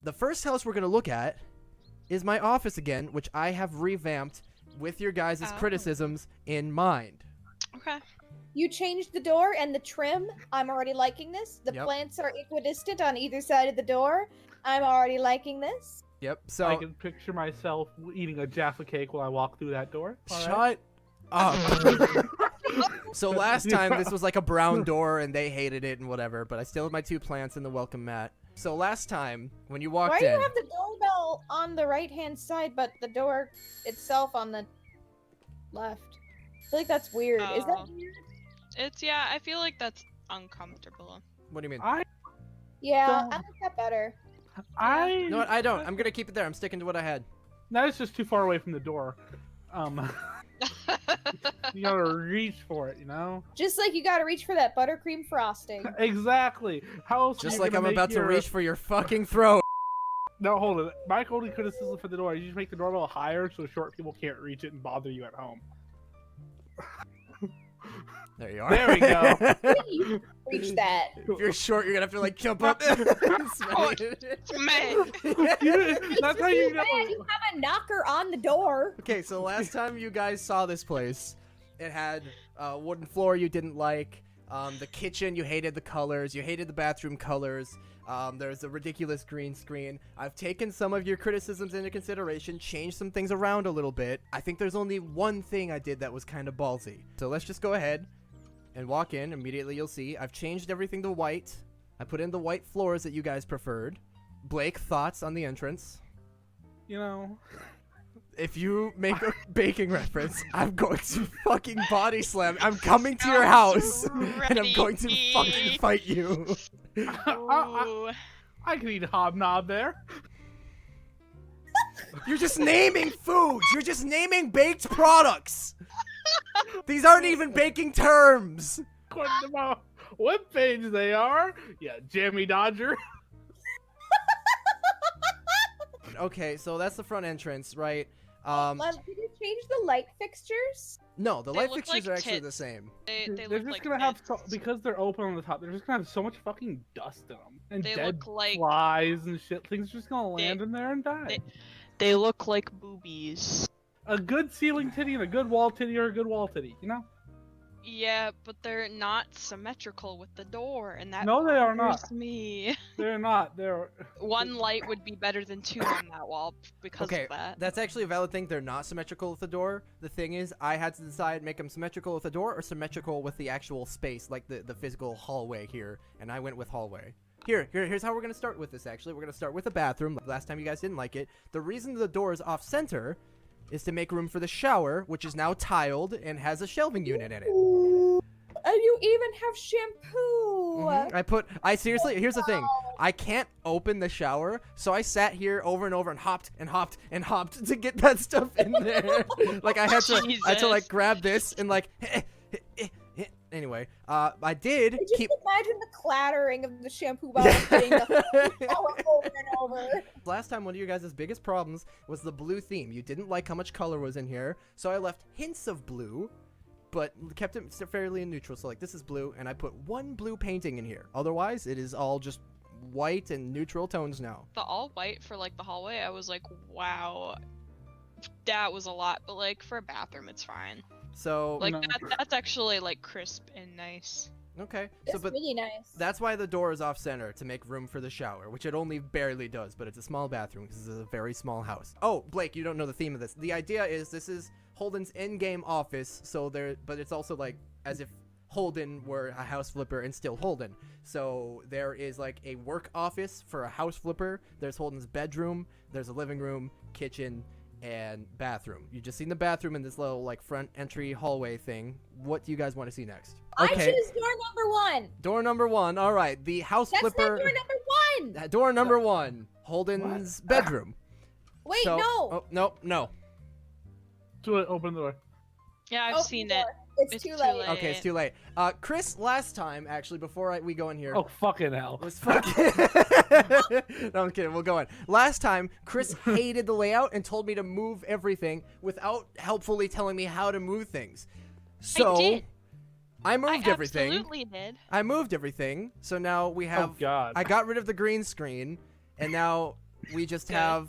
the first house we're going to look at is my office again, which I have revamped with your guys' criticisms in mind. Okay. You changed the door and the trim. I'm already liking this. The plants are equidistant on either side of the door. I'm already liking this. Yep. So I can picture myself eating a Jaffa cake while I walk through that door. Shut up. So last time this was like a brown door and they hated it and whatever, but I still have my 2 plants and the welcome mat. So last time when you walked in, why do you have the doorbell on the right-hand side, but the door itself on the left? I feel like that's weird. Is that weird? I feel like that's uncomfortable. What do you mean? I like that better. You know what? I don't. I'm gonna keep it there. I'm sticking to what I had. That is just too far away from the door. You gotta reach for it, you know? Just like you gotta reach for that buttercream frosting. Exactly. How else Just like I'm about to reach for your fucking throat. No, hold it. My only criticism for the door is you just make the doorbell higher so short people can't reach it and bother you at home. There you are. There we go. You reach that. If you're short, you're gonna have to like jump up. Man. That's how you know. You have a knocker on the door. Okay, so last time you guys saw this place, it had a wooden floor you didn't like. The kitchen, you hated the colors. You hated the bathroom colors. There's a ridiculous green screen. I've taken some of your criticisms into consideration, changed some things around a little bit. I think there's only one thing I did that was kind of ballsy. So let's just go ahead and walk in. Immediately you'll see I've changed everything to white. I put in the white floors that you guys preferred. Blake, thoughts on the entrance? You know, if you make a baking reference, I'm going to fucking body slam. I'm coming to your house, and I'm going to fucking fight you. I can eat hobnob there. You're just naming foods. You're just naming baked products. These aren't even baking terms. According to my webpage, they are. Yeah, Jammy Dodger. Okay, so that's the front entrance, right? Did you change the light fixtures? No, the light fixtures like are actually tits. the same. They're look just like gonna have tits. because they're open on the top. They're just gonna have so much fucking dust in them and They dead look like flies and shit. Things are just gonna land in there and die. they look like boobies. A good ceiling titty and a good wall titty are a good wall titty, you know? Yeah, but they're not symmetrical with the door, and that No, they are bothers not. me. They're not. They're One light would be better than 2 on that wall because Okay, of that. that's actually a valid thing. They're not symmetrical with the door. The thing is, I had to decide make them symmetrical with the door or symmetrical with the actual space, like the physical hallway here, and I went with hallway. Here's how we're going to start with this, actually. We're going to start with the bathroom. Last time you guys didn't like it. The reason the door is off-center is to make room for the shower, which is now tiled and has a shelving unit in it. And you even have shampoo. I seriously, here's the thing. I can't open the shower, so I sat here over and over and hopped and hopped and hopped to get that stuff in there. Like I had to like grab this and like anyway, I did keep imagine the clattering of the shampoo bottle hitting the floor over and over. Last time, one of your guys' biggest problems was the blue theme. You didn't like how much color was in here, so I left hints of blue, but kept it fairly neutral. So like this is blue, and I put one blue painting in here. Otherwise, it is all just white and neutral tones now. The all white for like the hallway, I was like, wow, that was a lot. But like for a bathroom, it's fine. So like that's actually like crisp and nice. Okay, It's really nice. That's why the door is off center, to make room for the shower, which it only barely does, but it's a small bathroom because this is a very small house. Oh, Blake, you don't know the theme of this. The idea is this is Holden's in-game office, but it's also like as if Holden were a house flipper and still Holden. So there is like a work office for a house flipper. There's Holden's bedroom. There's a living room, kitchen, and bathroom. You just seen the bathroom in this little like front entry hallway thing. What do you guys want to see next? Okay. I choose door number 1. Door number 1. All right. The house flipper. That's not door number 1. Door number 1. Holden's bedroom. Wait, no. Oh, no. Do it. Open the door. Yeah, I've seen it. It's too late. Okay, it's too late. Chris, last time, actually, before we go in here. Oh, fucking hell. Was fucking... No, I'm kidding. We'll go in. Last time, Chris hated the layout and told me to move everything without helpfully telling me how to move things. So, I did. I moved everything. Absolutely did. I moved everything. So now we have... Oh, God. I got rid of the green screen, and now we just Okay. have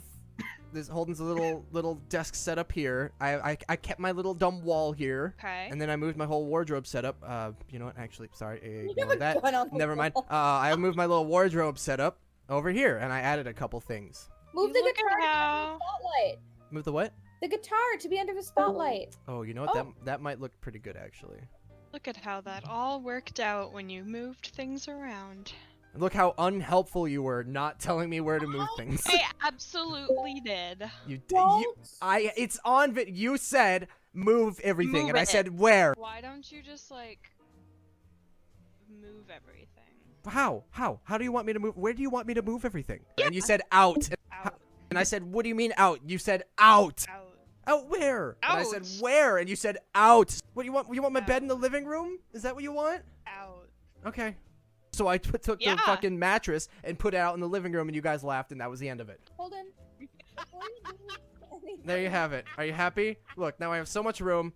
this Holden's a little desk set up here. I kept my little dumb wall here. Okay. And then I moved my whole wardrobe setup. You know what? Actually, sorry. You Ignore have a that. gun on the Never mind. wall. I moved my little wardrobe setup over here, and I added a couple things. Move the Look guitar at to how- the spotlight. Move the what? The guitar to be under the spotlight. Oh, you know what? Oh. That might look pretty good, actually. Look at how that all worked out when you moved things around. And look how unhelpful you were not telling me where to move things. I absolutely did. You did. Don't. It's on. You said move everything, Move and I it. said where. Why don't you just like move everything? How? How do you want me to move? Where do you want me to move everything? And you said out. Out. And I said, what do you mean out? You said out. Out. Out where? And I said Out. where? And you said out. What do you want? You want my bed Out. in the living room? Is that what you want? Out. Okay. So I took the Yeah. fucking mattress and put it out in the living room, and you guys laughed, and that was the end of it. Holden. before you do anything- There you have it. Are you happy? Look, now I have so much room.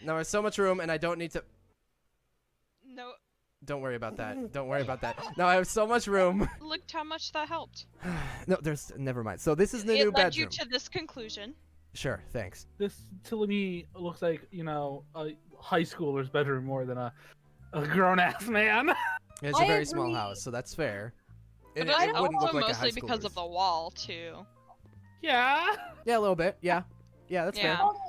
Now I have so much room, and I don't need to. No. Don't worry about that. Don't worry about that. Now I have so much room. Looked how much that helped. No, there's never mind. So this is the It new led you bedroom. to this conclusion. Sure, thanks. This to me looks like, you know, a high schooler's bedroom more than a grown ass man. It's a I very small agree. house, so that's fair. But It, it's it wouldn't also look like a high mostly because of schooler's. the wall too. Yeah. Yeah, a little bit. Yeah, that's Yeah. fair. Holden,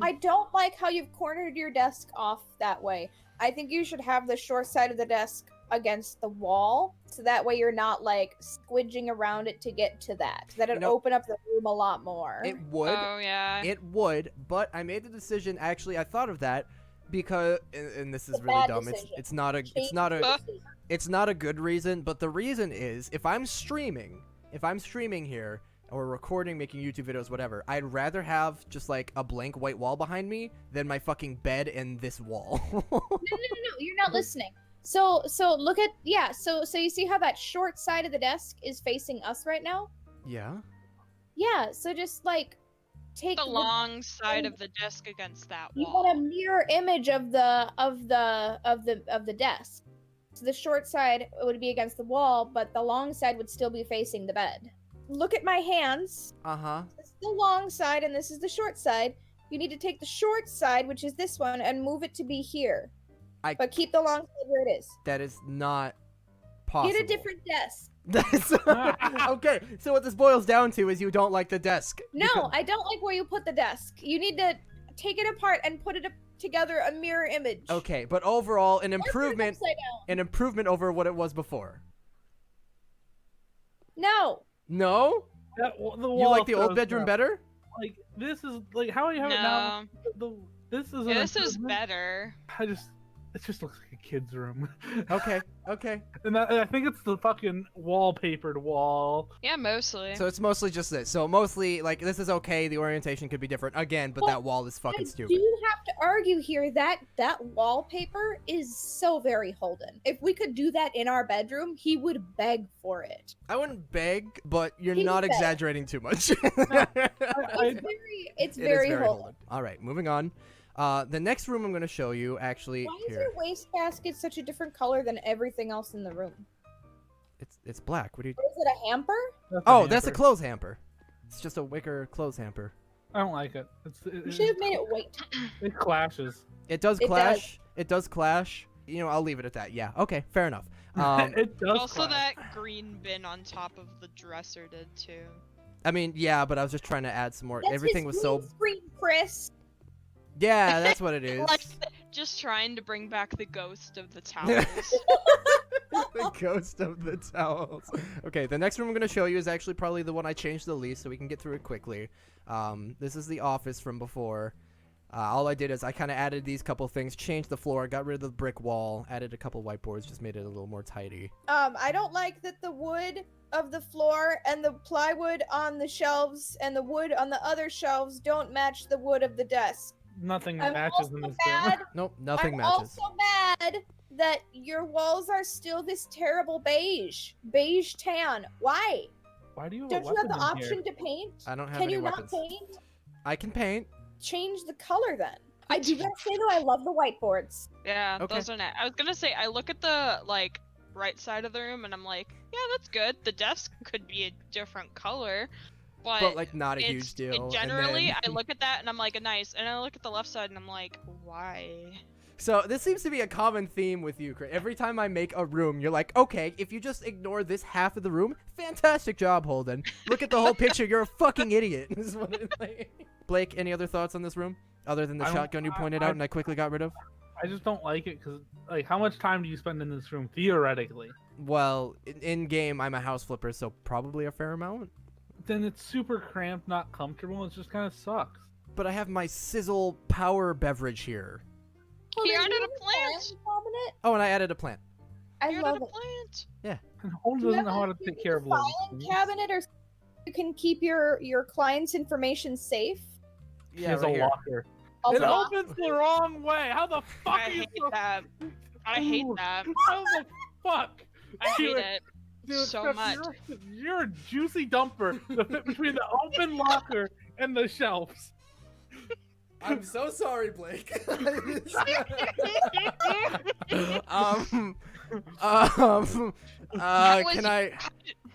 I don't like how you've cornered your desk off that way. I think you should have the short side of the desk against the wall, so that way you're not like squidging around it to get to that. That'd You know- open up the room a lot more. It would. Oh yeah. It would, but I made the decision. Actually, I thought of that because, and this is It's a really bad dumb. decision. It's not a. It's Change not a. Uh. the- It's not a good reason. But the reason is, if I'm streaming here or recording, making YouTube videos, whatever, I'd rather have just like a blank white wall behind me than my fucking bed and this wall. No, you're not listening. So look at so you see how that short side of the desk is facing us right now? Yeah. Yeah, so just like take The long side of the desk against that you wall. want a mirror image of the desk. So the short side would be against the wall, but the long side would still be facing the bed. Look at my hands. Uh-huh. This is the long side and this is the short side. You need to take the short side, which is this one, and move it to be here. But keep the long side where it is. That is not possible. Get a different desk. That's okay. So what this boils down to is you don't like the desk. No, because- I don't like where you put the desk. You need to take it apart and put it together a mirror image. Okay, but overall, an Or put it improvement. upside down. An improvement over what it was before. No. No? That, the You wall like the old throws bedroom up. better? Like this is like how you have it now. This is Yeah, this is improvement. better. It just looks like a kid's room. Okay, okay. And I think it's the fucking wallpapered wall. Yeah, mostly. So it's mostly just this. So mostly, like, this is okay. The orientation could be different again, but Well, that wall is fucking I stupid. do have to argue here that that wallpaper is so very Holden. If we could do that in our bedroom, he would beg for it. I wouldn't beg, but you're He not would beg. exaggerating too much. It's It is very Holden. Holden. All right, moving on. The next room I'm going to show you, actually, Why is here. your wastebasket such a different color than everything else in the room? It's black. What do you? Or is it a hamper? Oh, that's a hamper. clothes hamper. It's just a wicker clothes hamper. I don't like it. You should have made it white. It clashes. It does It clash. It does clash. You know, I'll leave it at that. Yeah. Okay. Fair enough. It does. Also, clash. that green bin on top of the dresser did too. I mean, yeah, but I was just trying to add some more. That's Everything his was so. green screen, Chris. Yeah, that's what it is. Like, just trying to bring back the ghost of the towels. The ghost of the towels. Okay, the next room I'm going to show you is actually probably the one I changed the least, so we can get through it quickly. This is the office from before. All I did is I kind of added these couple things, changed the floor, got rid of the brick wall, added a couple whiteboards, just made it a little more tidy. I don't like that the wood of the floor and the plywood on the shelves and the wood on the other shelves don't match the wood of the desk. Nothing I'm matches also in this mad. room. Nope, nothing I'm matches. also mad that your walls are still this terrible beige tan. Why? Why do you have Don't a you have the weapon in here? option to paint? I don't have Can any you weapons. not paint? I can paint. Change the color then. I do gotta say though, I love the whiteboards. Yeah, Okay. those are nice. I was gonna say, I look at the, like, right side of the room, and I'm like, yeah, that's good. The desk could be a different color, But like not a huge deal. and Generally, then- I look at that and I'm like, nice, and I look at the left side and I'm like, why? So this seems to be a common theme with you, Chris. Every time I make a room, you're like, okay, if you just ignore this half of the room, fantastic job, Holden. Look at the whole picture. You're a fucking idiot. Is what it's like. Blake, any other thoughts on this room other than the shotgun you pointed out and I quickly got rid of? I just don't like it because, like, how much time do you spend in this room theoretically? Well, in game, I'm a house flipper, so probably a fair amount. Then it's super cramped, not comfortable. It just kind of sucks. But I have my sizzle power beverage here. He there's added a even plant. cabinet? Oh, and I added a plant. I You're love the it. plant. And Holden Do you doesn't have know how a- to do you take care of have a little filing things. cabinet, or you can keep your client's information safe. He Yeah, has right a here. locker. A It lock? opens the wrong way. How the fuck I are you hate so- that. I hate Ooh. that. How the fuck? I hate Dude, it Dude, so Steph, much. You're a juicy dumper to fit between the open locker and the shelves. I'm so sorry, Blake. um, can I?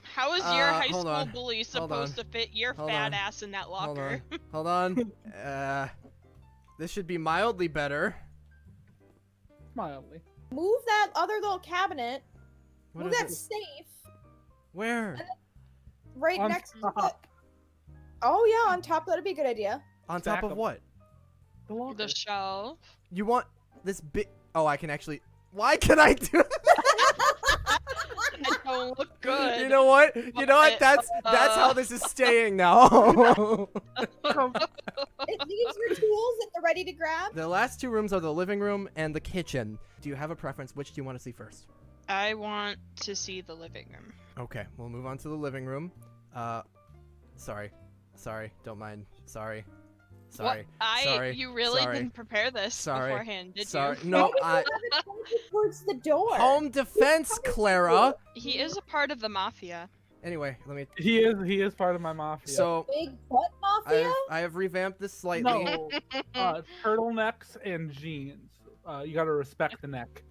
How is your high hold school on. bully Hold on. supposed to fit your Hold fat on. ass in that Hold locker? on. Hold on. This should be mildly better. Mildly. Move that other little cabinet. What Move is that it? safe Where? right On next to top. it. Oh yeah, on top. That'd be a good idea. On Stack top of 'em. what? The locker. The shelf. You want this big? Oh, I can actually. Why can I do? That don't look good. You know what? You know what? That's how this is staying now. It leaves your tools at the ready to grab. The last two rooms are the living room and the kitchen. Do you have a preference? Which do you want to see first? I want to see the living room. Okay, we'll move on to the living room. Sorry, don't mind. Sorry. What? You really sorry. didn't prepare this Sorry. beforehand, did Sorry. you? No, Why would you have it pointed towards the door. home defense, Clara. He is a part of the mafia. Anyway, let me. He is part of my mafia. So Big butt mafia. I have revamped this slightly. no, turtlenecks and jeans. You gotta respect the neck.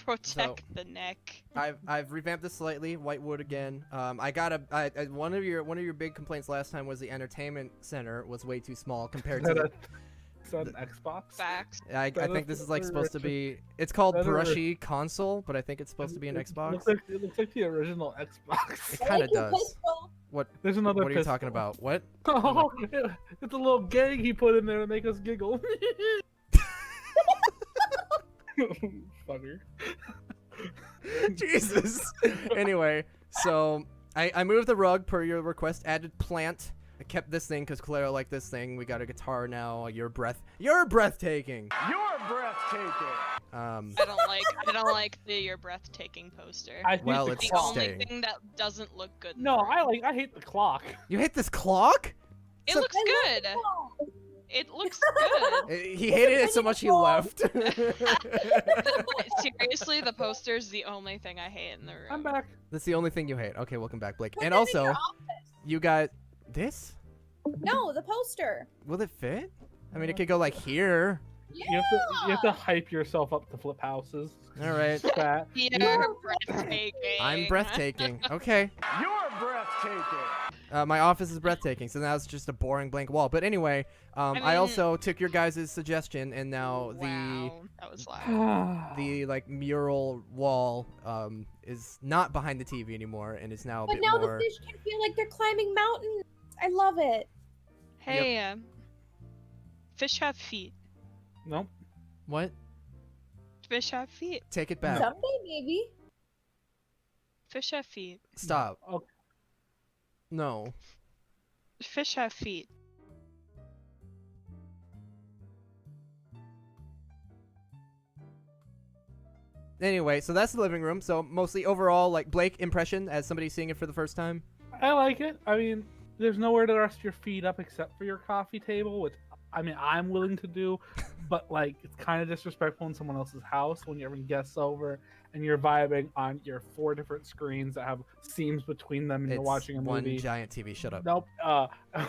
Protect the neck. I've revamped this slightly. White wood again. I got one of your big complaints last time was the entertainment center was way too small compared to. Is that an Xbox? Facts. I that think is this is like very supposed to rich. be. It's called That is- brushy console, but I think it's supposed to be an Xbox. It looks like the original Xbox. It kind of Like your does. pistol. What? There's another. What are you pistol. talking about? What? Oh, it's a little gag he put in there to make us giggle. Fucker. Jesus. Anyway, so I moved the rug per your request. Added plant. I kept this thing because Clara liked this thing. We got a guitar now. You're breathtaking. You're breathtaking. I don't like the your breathtaking poster. I think Well, the it's the clock. only staying. thing that doesn't look good. in No, the room. I hate the clock. You hate this clock? It so- looks I love good. the wall. It looks good. He hated it so much he left. Seriously, the poster's the only thing I hate in the room. I'm back. That's the only thing you hate. Okay, welcome back, Blake. Put And them in also, your office. you guys, this? No, the poster. Will it fit? I mean, it could go like here. Yeah. You have to hype yourself up to flip houses. All right. Fat. You're breathtaking. I'm breathtaking. Okay. You're breathtaking. My office is breathtaking, so now it's just a boring blank wall. But anyway, I mean- also took your guys' suggestion, and now Wow, that was loud. the like mural wall is not behind the TV anymore, and is now a But bit now more. the fish can feel like they're climbing mountains. I love it. Hey, fish have feet. Nope. What? Fish have feet. Take it back. Someday, maybe. Fish have feet. Stop. Okay. No. Fish have feet. Anyway, so that's the living room. So mostly overall, like Blake impression as somebody seeing it for the first time. I like it. I mean, there's nowhere to rest your feet up except for your coffee table, which I mean I'm willing to do, but like it's kind of disrespectful in someone else's house when you're having guests over and you're vibing on your 4 different screens that have seams between them and It's you're watching a one movie. giant TV. Shut up. Nope.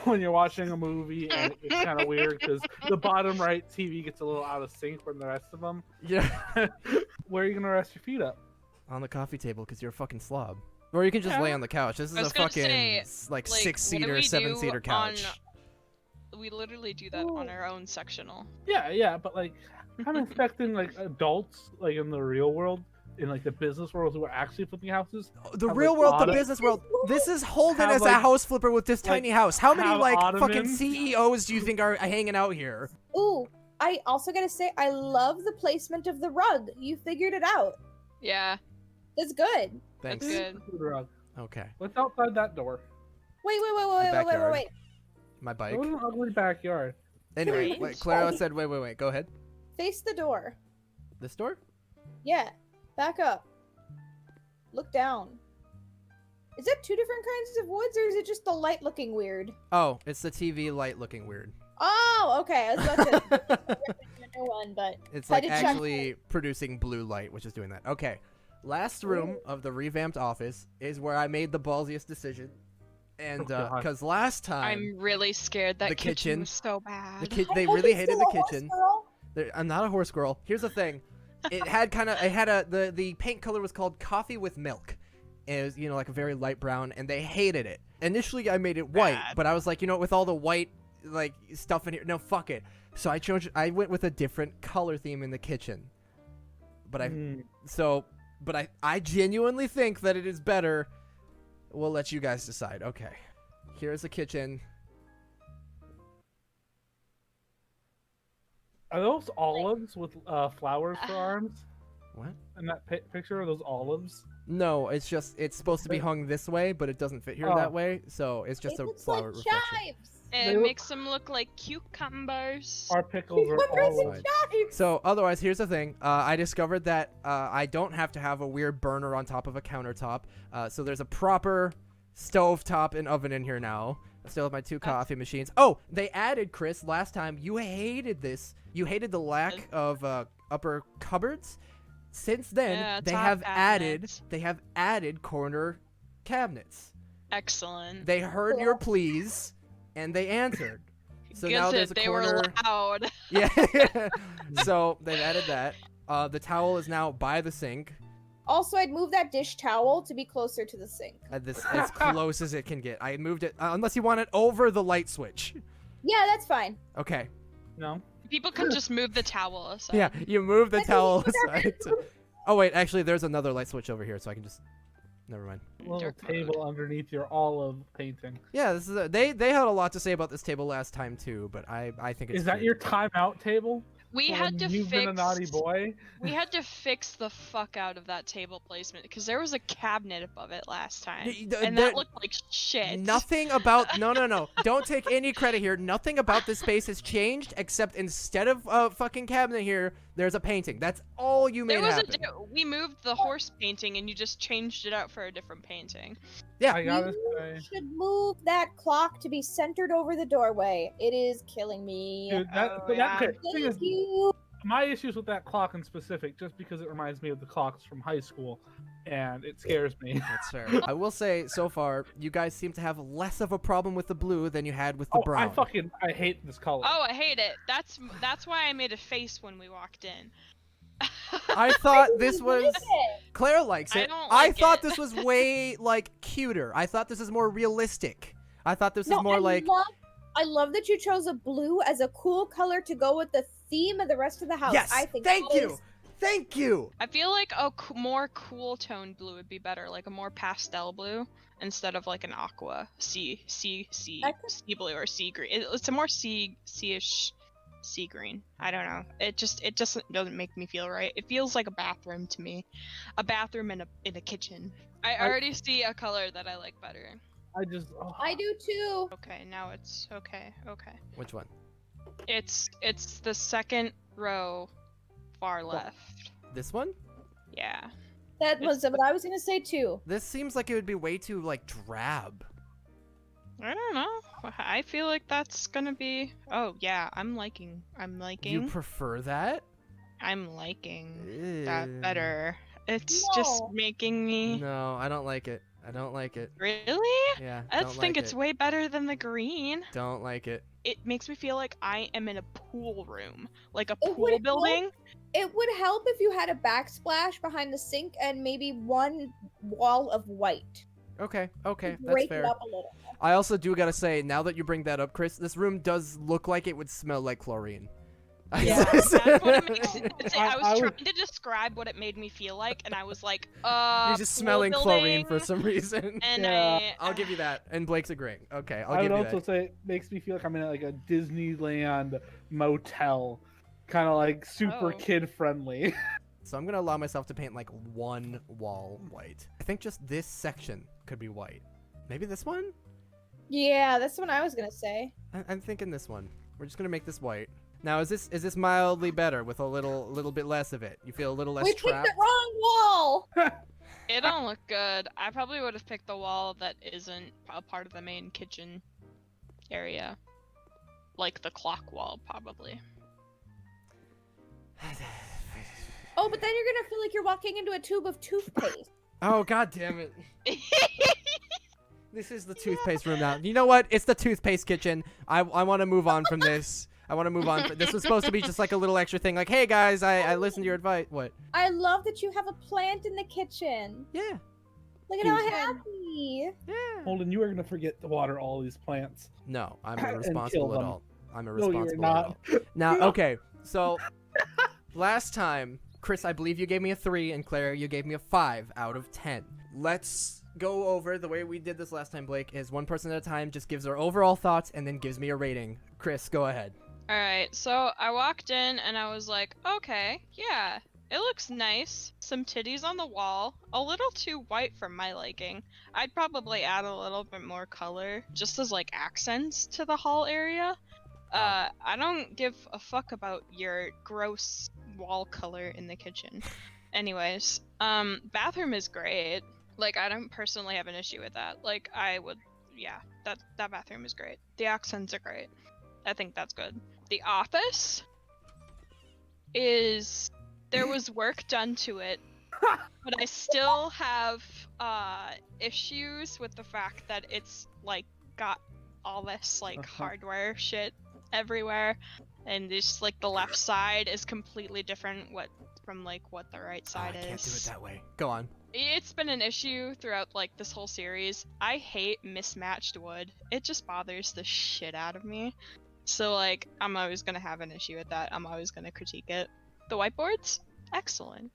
When you're watching a movie and it's kind of weird because the bottom right TV gets a little out of sync from the rest of them. Yeah. Where are you gonna rest your feet up? on the coffee table because you're a fucking slob. Or you can just lay on the couch. This is I a was gonna fucking say, like what do 6-seater, we 7-seater do on- couch. We literally do that on our own sectional. Yeah, but like, I'm expecting like adults, like in the real world, in like the business world, who are actually flipping houses. The have, real like, world, the ottom- business world. This is Holden have, as a like- house flipper with this like, tiny house. How many have like fucking ottomans. CEOs do you think are hanging out here? Ooh, I also gotta say, I love the placement of the rug. You figured it out. Yeah, That's good. Thanks. that's good. Food rug. Okay. What's outside that door? Wait. backyard. My It bike. was an ugly backyard. Anyway, Right. wait, Clara said, wait. Go ahead. Face the door. This door? Yeah. Back up. Look down. Is that two different kinds of woods, or is it just the light looking weird? Oh, it's the TV light looking weird. Oh, okay. I was about to a new one, but It's I like did check actually producing blue light, which is doing that. Okay. Last room of the revamped office is where I made the ballsiest decision. And Oh, God. because last time I'm really scared that the kitchen- was so bad. they Oh, really he's hated still the a horse kitchen. girl? I'm not a horse girl. Here's the thing. The paint color was called coffee with milk. It was, like a very light brown, and they hated it. Initially, I made it white, Bad. but I was like, with all the white, like, stuff in here, no, fuck it. So I went with a different color theme in the kitchen. But I genuinely think that it is better. We'll let you guys decide. Okay. Here's the kitchen. Are those olives with flowers for arms? What? In that picture, are those olives? No, it's supposed to be hung this way, but it doesn't fit here Oh. that way, so it's just It a looks flower like reflection. chives. It They look- makes them look like cucumbers. Our pickles are Cucumbers and olives. chives. So otherwise, here's the thing. I discovered that I don't have to have a weird burner on top of a countertop. So there's a proper stove top and oven in here now. I still have my 2 coffee machines. Oh, they added, Chris, last time. You hated this. You hated the lack of upper cupboards. Since then, Yeah, they top have cabinets. added corner cabinets. Excellent. They heard your pleas and they answered. So now Good, there's a they corner. were loud. Yeah. So they've added that. The towel is now by the sink. Also, I'd move that dish towel to be closer to the sink. As close as it can get. I moved it unless you want it over the light switch. Yeah, that's fine. Okay. No. People could just move the towel aside. Yeah, you move the But towel these are- aside. Oh wait, actually, there's another light switch over here, so I can just. Never mind. Little Dark mode. table underneath your olive painting. Yeah, this is they had a lot to say about this table last time too, but I think it's. Is that cute. your timeout table? We For had when to you've been a naughty boy. We had to fix the fuck out of that table placement because there was a cabinet above it last time, and there- that looked like shit. Nothing about no. Don't take any credit here. Nothing about this space has changed except instead of a fucking cabinet here, there's a painting. That's all you made There was happen. we moved the horse painting and you just changed it out for a different painting. Yeah. I gotta You say, should move that clock to be centered over the doorway. It is killing me. dude, that, Oh, but yeah. that thing is, Thank you. my issues with that clock in specific, just because it reminds me of the clocks from high school, and it scares me. That's fair. I will say, so far, you guys seem to have less of a problem with the blue than you had with the brown. I hate this color. Oh, I hate it. That's why I made a face when we walked in. I thought this What was. is it? Claire likes I it. don't I like thought it. this was way cuter. I thought this is more realistic. I thought this No, is more I love that you chose a blue as a cool color to go with the theme of the rest of the house. Yes. I think Thank that you. is- Thank you. I feel like a more cool toned blue would be better, like a more pastel blue instead of like an aqua sea blue or sea green. It's a more sea-ish sea green. I don't know. It just doesn't make me feel right. It feels like a bathroom to me, a bathroom in a kitchen. I already see a color that I like better. I just. I do too. Okay, now it's okay. Which one? It's the second row, far left. This one? Yeah. That was what I was gonna say too. This seems like it would be way too drab. I don't know. I feel like that's gonna be. Oh yeah, I'm liking. You prefer that? I'm liking Ew. that better. It's just No. making me. No, I don't like it. I don't like it. Really? Yeah. I don't think like it's it. way better than the green. Don't like it. It makes me feel like I am in a pool room, like a It pool would building. It would help if you had a backsplash behind the sink and maybe one wall of white. Okay. Okay. To That's break fair. it up a little. I also do gotta say, now that you bring that up, Chris, this room does look like it would smell like chlorine. Yeah, that's what it makes I was I trying would- to describe what it made me feel like, and I was like, You're just pool smelling chlorine building, for some reason. And Yeah. I'll give you that. And Blake's agreeing. Okay, I'll I give would you also that. say it makes me feel like I'm in like a Disneyland motel, kind of like super Oh. kid friendly. So I'm gonna allow myself to paint like one wall white. I think just this section could be white. Maybe this one? Yeah, that's what I was gonna say. I'm thinking this one. We're just gonna make this white. Now, is this mildly better with a little bit less of it? You feel a little less We picked trapped? the wrong wall! it don't look good. I probably would have picked the wall that isn't a part of the main kitchen area, like the clock wall, probably. Oh, but then you're gonna feel like you're walking into a tube of toothpaste. Oh, god damn it. This is the toothpaste room now. You know what? It's the toothpaste kitchen. I want to move on from this. I want to move on. This was supposed to be just like a little extra thing. Like, hey guys, I listened to your advice. What? I love that you have a plant in the kitchen. Yeah. Look at how happy. Yeah. Holden, you are gonna forget to water all these plants. No, I'm And irresponsible kill them. adult. I'm a No, you're responsible not. adult. Now, okay. So, last time, Chris, I believe you gave me a 3, and Claire, you gave me a 5 out of 10. Let's go over the way we did this last time, Blake, is one person at a time just gives their overall thoughts and then gives me a rating. Chris, go ahead. Alright, so I walked in and I was like, okay, yeah, it looks nice. Some titties on the wall, a little too white for my liking. I'd probably add a little bit more color, just as like accents to the hall area. I don't give a fuck about your gross wall color in the kitchen. Anyways, bathroom is great. Like, I don't personally have an issue with that. Like, I would, yeah, that bathroom is great. The accents are great. I think that's good. The office is, there was work done to it, but I still have issues with the fact that it's like got all this like hardware shit everywhere, and just like the left side is completely different from like what the right side I is. can't do it that way. Go on. It's been an issue throughout like this whole series. I hate mismatched wood. It just bothers the shit out of me. So like, I'm always gonna have an issue with that. I'm always gonna critique it. The whiteboards, excellent.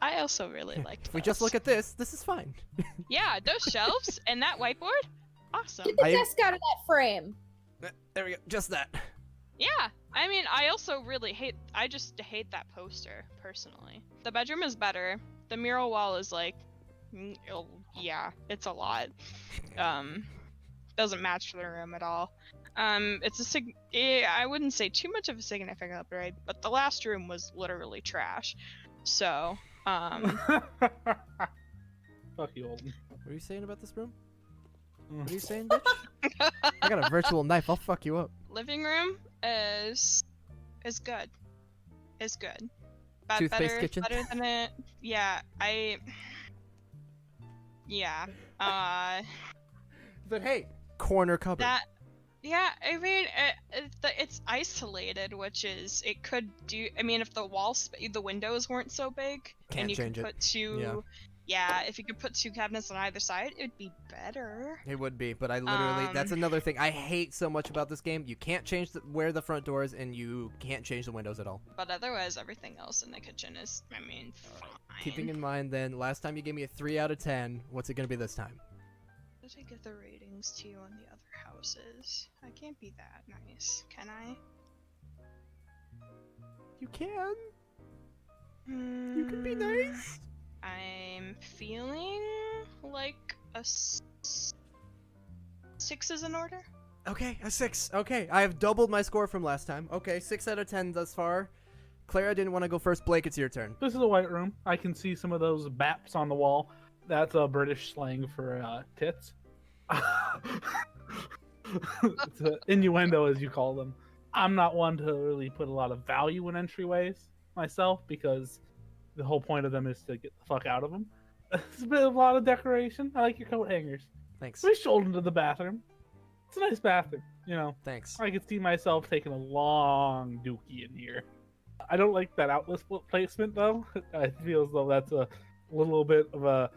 I also really liked If we just look at this is fine. Yeah, those shelves and that whiteboard, awesome. Get the desk out of that frame. There we go. Just that. Yeah, I mean, I also really I just hate that poster, personally. The bedroom is better. The mural wall is like, yeah, it's a lot. Doesn't match the room at all. It's I wouldn't say too much of a significant upgrade, but the last room was literally trash. So, Fuck you, Holden. What are you saying about this room? What are you saying, bitch? I got a virtual knife. I'll fuck you up. living room is good. Is good. Toothpaste kitchen? Better than it. Yeah, yeah. But hey, corner cupboard. Yeah, I mean, it's isolated, which is, it could do, I mean, if the the windows weren't so big, Can't and you change could it. put two, if you could put 2 cabinets on either side, it'd be better. It would be, but I literally, that's another thing I hate so much about this game. You can't change where the front door is, and you can't change the windows at all. But otherwise, everything else in the kitchen is, I mean, fine. Keeping in mind, then, last time you gave me a 3 out of 10. What's it going to be this time? Did I give the ratings to you on the other houses? I can't be that nice, can I? You can. You can be nice. I'm feeling like a 6 is in order. Okay, a 6. Okay, I have doubled my score from last time. Okay, 6 out of 10 thus far. Clara didn't want to go first. Blake, it's your turn. This is a white room. I can see some of those baps on the wall. That's a British slang for tits. It's an innuendo, as you call them. I'm not one to really put a lot of value in entryways myself, because the whole point of them is to get the fuck out of them. It's a bit of a lot of decoration. I like your coat hangers. Thanks. We strolled into the bathroom. It's a nice bathroom, you know. Thanks. I could see myself taking a long dookie in here. I don't like that outlet placement though. I feel as though that's a little bit of a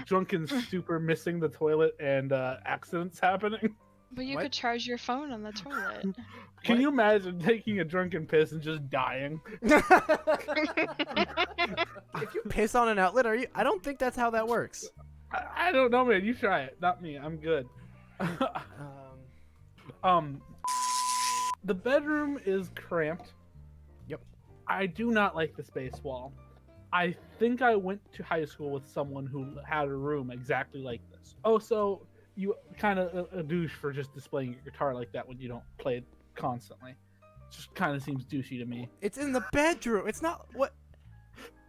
drunken stupor missing the toilet and accidents happening. But you What? could charge your phone on the toilet. Can you imagine taking a drunken piss and just dying? If you piss on an outlet, I don't think that's how that works. I don't know, man. You try it, not me. I'm good. The bedroom is cramped. Yep. I do not like the space wall. I think I went to high school with someone who had a room exactly like this. Oh, so you kind of a douche for just displaying your guitar like that when you don't play it constantly. Just kind of seems douchey to me. It's in the bedroom. It's not what.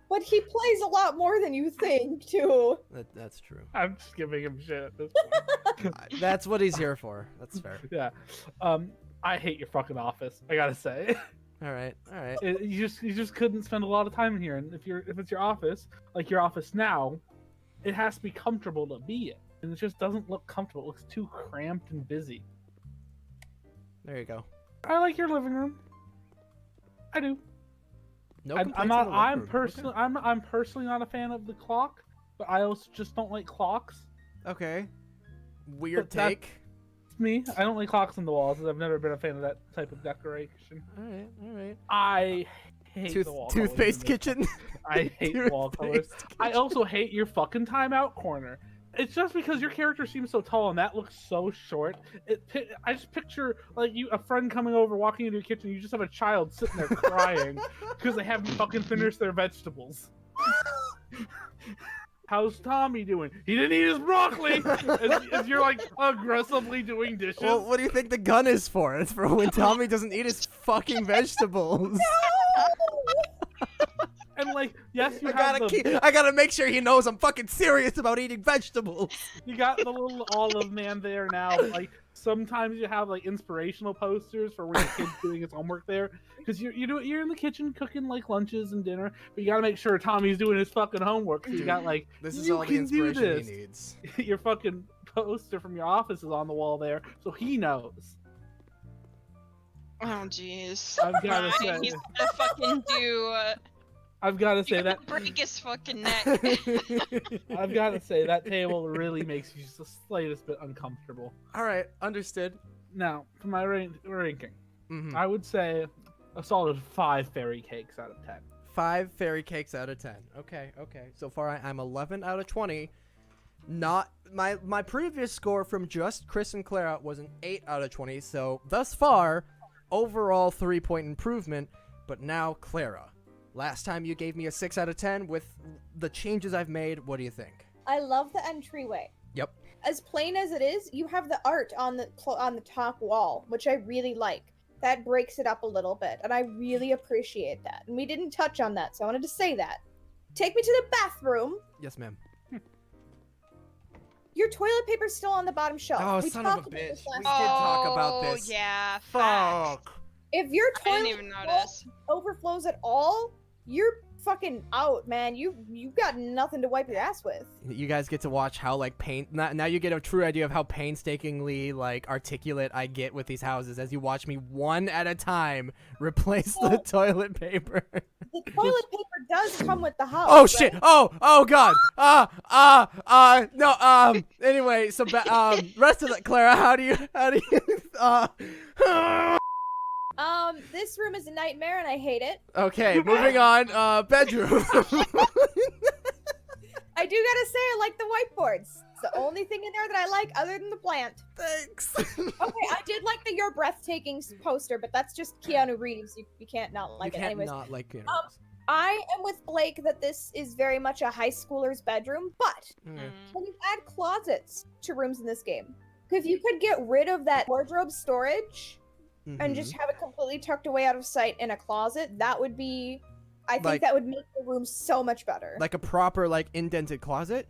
But he plays a lot more than you think, too. That's true. I'm just giving him shit at this point. That's what he's here for. That's fair. Yeah. I hate your fucking office. I gotta say. All right. You just couldn't spend a lot of time in here, and if it's your office, like your office now, it has to be comfortable to be in, and it just doesn't look comfortable. It looks too cramped and busy. There you go. I like your living room. I do. No I'm complaints not. on the living I'm room. personally. I'm personally not a fan of the clock, but I also just don't like clocks. Okay. Weird But that- take. It's me. I don't like clocks on the walls. I've never been a fan of that type of decoration. All right. I hate the wall Toothpaste colors in this. kitchen. I hate wall colors. Toothpaste I kitchen. also hate your fucking timeout corner. It's just because your character seems so tall and that looks so short. I just picture like a friend coming over, walking into your kitchen. You just have a child sitting there crying because they haven't fucking finished their vegetables. How's Tommy doing? He didn't eat his broccoli. as you're like aggressively doing dishes. Well, what do you think the gun is for? It's for when Tommy doesn't eat his fucking vegetables. And like, yes, you have I gotta make sure he knows I'm fucking serious about eating vegetables. You got the little olive man there now. Like sometimes you have like inspirational posters for when your kid's doing his homework there, because you're in the kitchen cooking like lunches and dinner, but you got to make sure Tommy's doing his fucking homework. So you got like This is you all the can do inspiration this. he needs. Your fucking poster from your office is on the wall there, so he knows. Oh jeez. I've gotta say, He's gonna fucking do. I've got to say You're that gonna break his fucking neck. I've got to say that table really makes you just the slightest bit uncomfortable. All right, understood. Now, for my ranking, Mm-hmm. I would say a solid 5 fairy cakes out of 10. 5 fairy cakes out of 10. Okay. So far, I'm 11 out of 20. Not my previous score from just Chris and Clara was an 8 out of 20. So thus far, overall 3-point improvement. But now Clara, last time you gave me a 6 out of 10. With the changes I've made, what do you think? I love the entryway. Yep. As plain as it is, you have the art on the top wall, which I really like. That breaks it up a little bit, and I really appreciate that. And we didn't touch on that, so I wanted to say that. Take me to the bathroom. Yes, ma'am. Your toilet paper's still on the bottom shelf. Oh, we son of a talked about this bitch. last We time. did talk about this. Oh yeah. Fact. Fuck. If your I didn't toilet even notice. overflows at all, you're fucking out, man. You got nothing to wipe your ass with. You guys get to watch how like now you get a true idea of how painstakingly like articulate I get with these houses as you watch me one at a time replace the toilet paper. The toilet paper does come with the house. Oh shit! right? Oh god! No. Anyway, so rest of that, Clara. How do you This room is a nightmare and I hate it. Okay, moving on. Bedroom. I do gotta say I like the whiteboards. It's the only thing in there that I like other than the plant. Thanks. Okay, I did like the You're Breathtaking poster, but that's just Keanu Reeves. You can't not like you it. can't Anyways, not like it. I am with Blake that this is very much a high schooler's bedroom, but Okay. can you add closets to rooms in this game? If you could get rid of that wardrobe storage and just have it completely tucked away out of sight in a closet, that would be, I think Like- that would make the room so much better. Like a proper like indented closet?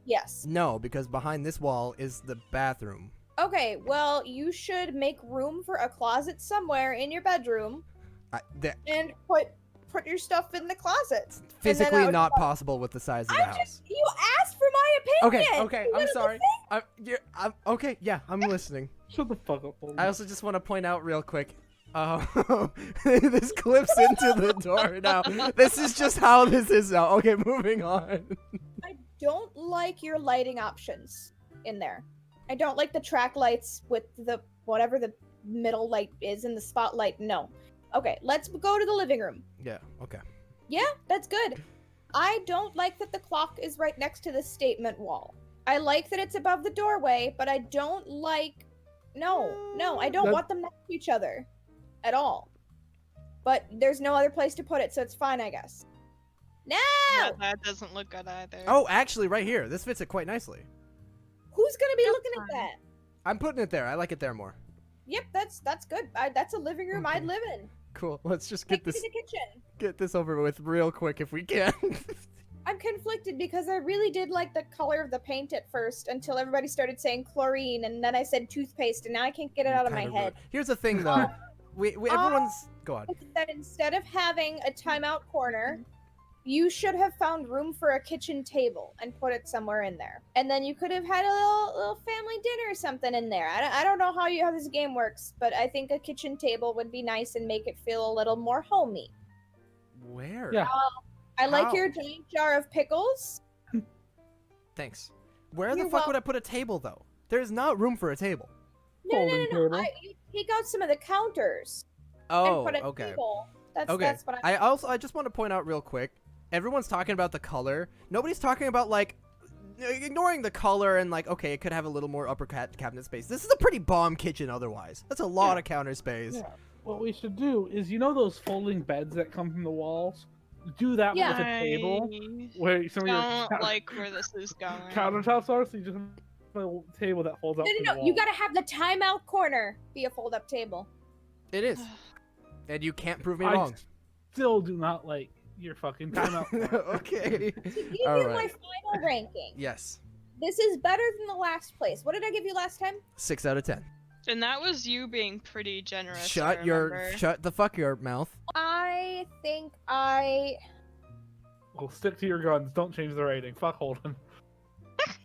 Yes. No, because behind this wall is the bathroom. Okay, well, you should make room for a closet somewhere in your bedroom and put put your stuff in the closet. Physically not possible with the size of the house. You asked for my opinion. Okay, You I'm wanna sorry. listen? Okay, yeah, I'm listening. Shut the fuck up. Holden. I also just want to point out real quick. This clips into the door now. This is just how this is now. Okay, moving on. I don't like your lighting options in there. I don't like the track lights with the whatever the middle light is in the spotlight. No. Okay, let's go to the living room. Yeah, okay. Yeah, that's good. I don't like that the clock is right next to the statement wall. I like that it's above the doorway, but I don't like... No, I don't want them next to each other. At all. But there's no other place to put it, so it's fine, I guess. No! Yeah, that doesn't look good either. Oh, actually, right here. This fits it quite nicely. Who's gonna be That's looking at fine. that? I'm putting it there. I like it there more. Yep, that's good. That's a living room I'd live in. Cool. Let's just Take me to the kitchen. get this over with real quick if we can. I'm conflicted because I really did like the color of the paint at first until everybody started saying chlorine, and then I said toothpaste, and now I can't get it out of my Kinda head. rude. Here's the thing, though. We everyone's go on. That instead of having a timeout corner, you should have found room for a kitchen table and put it somewhere in there. And then you could have had a little family dinner or something in there. I don't know how this game works, but I think a kitchen table would be nice and make it feel a little more homey. Where? Yeah. I like How? your giant jar of pickles. Thanks. Where the You're fuck would I put a table, though? There's not room for a table. No. Folding table. You take out some of the counters Oh, and put a okay. table. That's what I just want to point out real quick. Everyone's talking about the color. Nobody's talking about like ignoring the color and like okay, it could have a little more upper cabinet space. This is a pretty bomb kitchen otherwise. That's a lot of counter space. Yeah. What we should do is, you know those folding beds that come from the walls? Do that Yeah. with a table where some of your Don't like where this is going. countertops are, so you just have a table that folds up. from the No. wall. You gotta have the timeout corner be a fold-up table. It is. And you can't prove me I wrong. Still do not like your fucking timeout. Okay. To give All you right. my final ranking, Yes. this is better than the last place. What did I give you last time? 6 out of 10. And that was you being pretty generous. I Shut the fuck your mouth. I think Well, stick to your guns. Don't change the rating. Fuck Holden.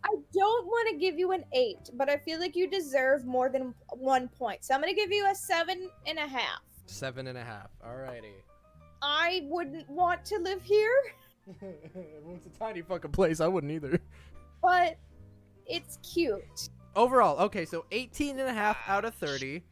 I don't want to give you an 8, but I feel like you deserve more than 1 point. So I'm gonna give you a 7.5. 7.5. Alrighty. I wouldn't want to live here, It's a tiny fucking place. I wouldn't either. but it's cute. Overall, okay, so 18.5 out of 30,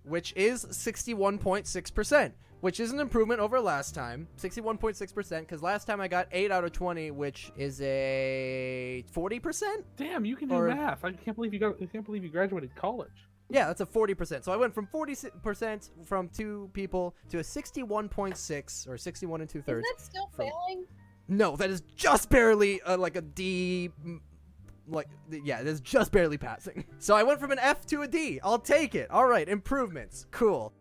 which is 61.6%, which is an improvement over last time. 61.6%, because last time I got 8 out of 20, which is a 40%? Damn, you can do Or- math. I can't believe you graduated college. Yeah, that's a 40%. So I went from 40% from 2 people to a 61.6 or 61 and 2/3. Isn't that still from- failing? No, that is just barely like a D. Yeah, it is just barely passing. So I went from an F to a D. I'll take it. All right, improvements. Cool.